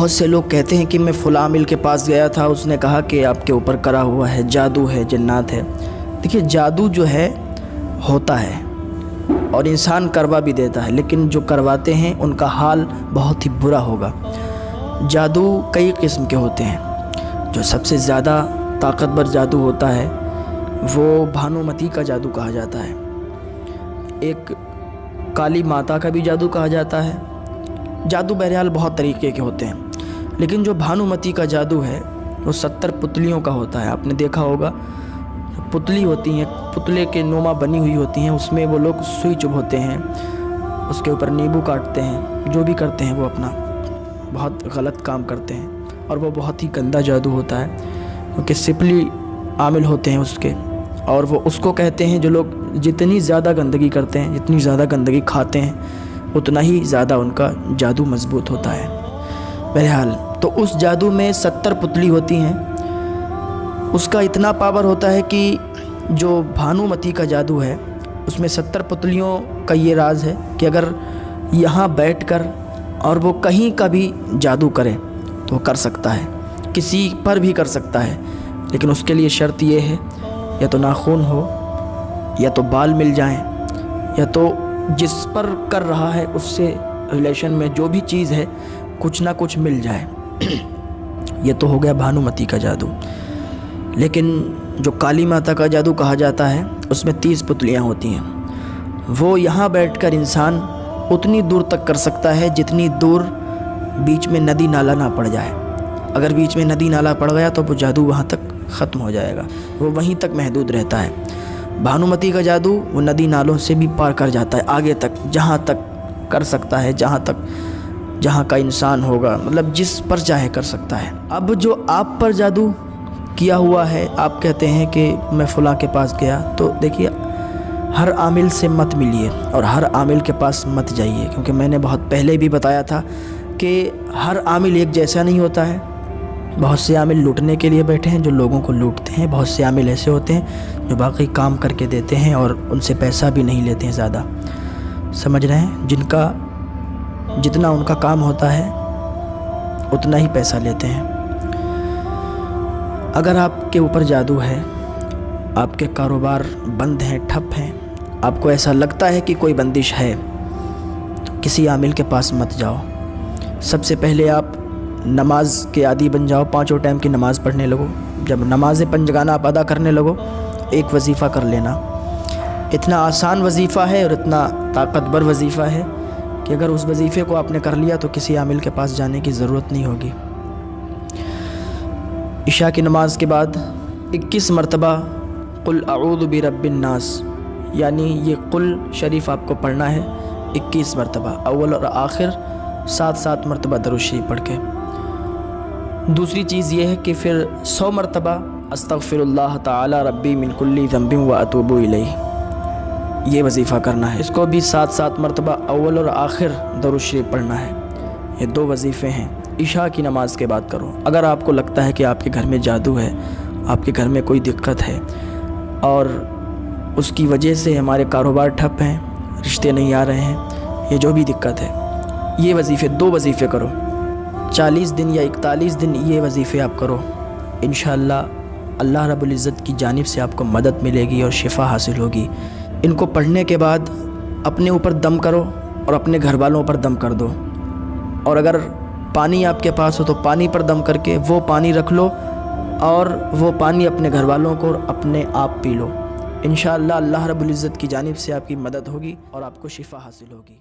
بہت سے لوگ کہتے ہیں کہ میں فلاں عامل کے پاس گیا تھا، اس نے کہا کہ آپ کے اوپر کرا ہوا ہے، جادو ہے، جنات ہے۔ دیکھیے جادو جو ہے ہوتا ہے اور انسان کروا بھی دیتا ہے، لیکن جو کرواتے ہیں ان کا حال بہت ہی برا ہوگا۔ جادو کئی قسم کے ہوتے ہیں۔ جو سب سے زیادہ طاقتور جادو ہوتا ہے وہ بھانومتی کا جادو کہا جاتا ہے۔ ایک کالی ماتا کا بھی جادو کہا جاتا ہے۔ جادو بہرحال بہت طریقے کے ہوتے ہیں، لیکن جو بھانومتی کا جادو ہے وہ 70 پتلیوں کا ہوتا ہے۔ آپ نے دیکھا ہوگا پتلی ہوتی ہیں، پتلے کے نما بنی ہوئی ہوتی ہیں، اس میں وہ لوگ سوئی چبھوتے ہیں، اس کے اوپر نیبو کاٹتے ہیں، جو بھی کرتے ہیں وہ اپنا بہت غلط کام کرتے ہیں، اور وہ بہت ہی گندا جادو ہوتا ہے، کیونکہ سپلی عامل ہوتے ہیں اس کے، اور وہ اس کو کہتے ہیں جو لوگ جتنی زیادہ گندگی کرتے ہیں، جتنی زیادہ گندگی کھاتے ہیں، اتنا ہی زیادہ ان کا جادو مضبوط ہوتا ہے۔ بہرحال تو اس جادو میں 70 پتلی ہوتی ہیں۔ اس کا اتنا پاور ہوتا ہے کہ جو بھانومتی کا جادو ہے اس میں 70 پتلیوں کا یہ راز ہے کہ اگر یہاں بیٹھ کر اور وہ کہیں کا بھی جادو کرے تو وہ کر سکتا ہے، کسی پر بھی کر سکتا ہے، لیکن اس کے لیے شرط یہ ہے یا تو ناخن ہو، یا تو بال مل جائیں، یا تو جس پر کر رہا ہے اس سے ریلیشن میں جو بھی چیز ہے کچھ نہ کچھ مل جائے۔ یہ تو ہو گیا بھانومتی کا جادو۔ لیکن جو کالی ماتا کا جادو کہا جاتا ہے اس میں 30 پتلیاں ہوتی ہیں۔ وہ یہاں بیٹھ کر انسان اتنی دور تک کر سکتا ہے جتنی دور بیچ میں ندی نالا نہ پڑ جائے۔ اگر بیچ میں ندی نالا پڑ گیا تو وہ جادو وہاں تک ختم ہو جائے گا، وہ وہیں تک محدود رہتا ہے۔ بھانومتی کا جادو وہ ندی نالوں سے بھی پار کر جاتا ہے، آگے تک، جہاں تک کر سکتا ہے، جہاں کا انسان ہوگا، مطلب جس پر چاہے کر سکتا ہے۔ اب جو آپ پر جادو کیا ہوا ہے، آپ کہتے ہیں کہ میں فلاں کے پاس گیا، تو دیکھیے ہر عامل سے مت ملیے اور ہر عامل کے پاس مت جائیے، کیونکہ میں نے بہت پہلے بھی بتایا تھا کہ ہر عامل ایک جیسا نہیں ہوتا ہے۔ بہت سے عامل لوٹنے کے لیے بیٹھے ہیں جو لوگوں کو لوٹتے ہیں، بہت سے عامل ایسے ہوتے ہیں جو باقی کام کر کے دیتے ہیں اور ان سے پیسہ بھی نہیں لیتے ہیں زیادہ، سمجھ رہے ہیں، جتنا ان کا کام ہوتا ہے اتنا ہی پیسہ لیتے ہیں۔ اگر آپ کے اوپر جادو ہے، آپ کے کاروبار بند ہیں، ٹھپ ہیں، آپ کو ایسا لگتا ہے کہ کوئی بندش ہے، تو کسی عامل کے پاس مت جاؤ۔ سب سے پہلے آپ نماز کے عادی بن جاؤ، 5 ٹائم کی نماز پڑھنے لگو۔ جب نماز پنجگانہ آپ ادا کرنے لگو، ایک وظیفہ کر لینا۔ اتنا آسان وظیفہ ہے اور اتنا طاقتور وظیفہ ہے کہ اگر اس وظیفے کو آپ نے کر لیا تو کسی عامل کے پاس جانے کی ضرورت نہیں ہوگی۔ عشاء کی نماز کے بعد 21 مرتبہ قل اعوذ برب الناس، یعنی یہ قل شریف آپ کو پڑھنا ہے 21 مرتبہ، اول اور آخر 7 مرتبہ درود شریف پڑھ کے۔ دوسری چیز یہ ہے کہ پھر 100 مرتبہ استغفر اللہ تعالی ربی من کل ذنب واتوب الیہ، یہ وظیفہ کرنا ہے۔ اس کو بھی 7 مرتبہ اول اور آخر درود شریف پڑھنا ہے۔ یہ 2 وظیفے ہیں، عشاء کی نماز کے بعد کرو۔ اگر آپ کو لگتا ہے کہ آپ کے گھر میں جادو ہے، آپ کے گھر میں کوئی دقت ہے اور اس کی وجہ سے ہمارے کاروبار ٹھپ ہیں، رشتے نہیں آ رہے ہیں، یہ جو بھی دقت ہے، یہ وظیفے 2 وظیفے کرو، 40 دن یا 41 دن یہ وظیفے آپ کرو۔ انشاءاللہ اللہ رب العزت کی جانب سے آپ کو مدد ملے گی اور شفا حاصل ہوگی۔ ان کو پڑھنے کے بعد اپنے اوپر دم کرو اور اپنے گھر والوں پر دم کر دو، اور اگر پانی آپ کے پاس ہو تو پانی پر دم کر کے وہ پانی رکھ لو اور وہ پانی اپنے گھر والوں کو اور اپنے آپ پی لو۔ انشاءاللہ اللہ رب العزت کی جانب سے آپ کی مدد ہوگی اور آپ کو شفا حاصل ہوگی۔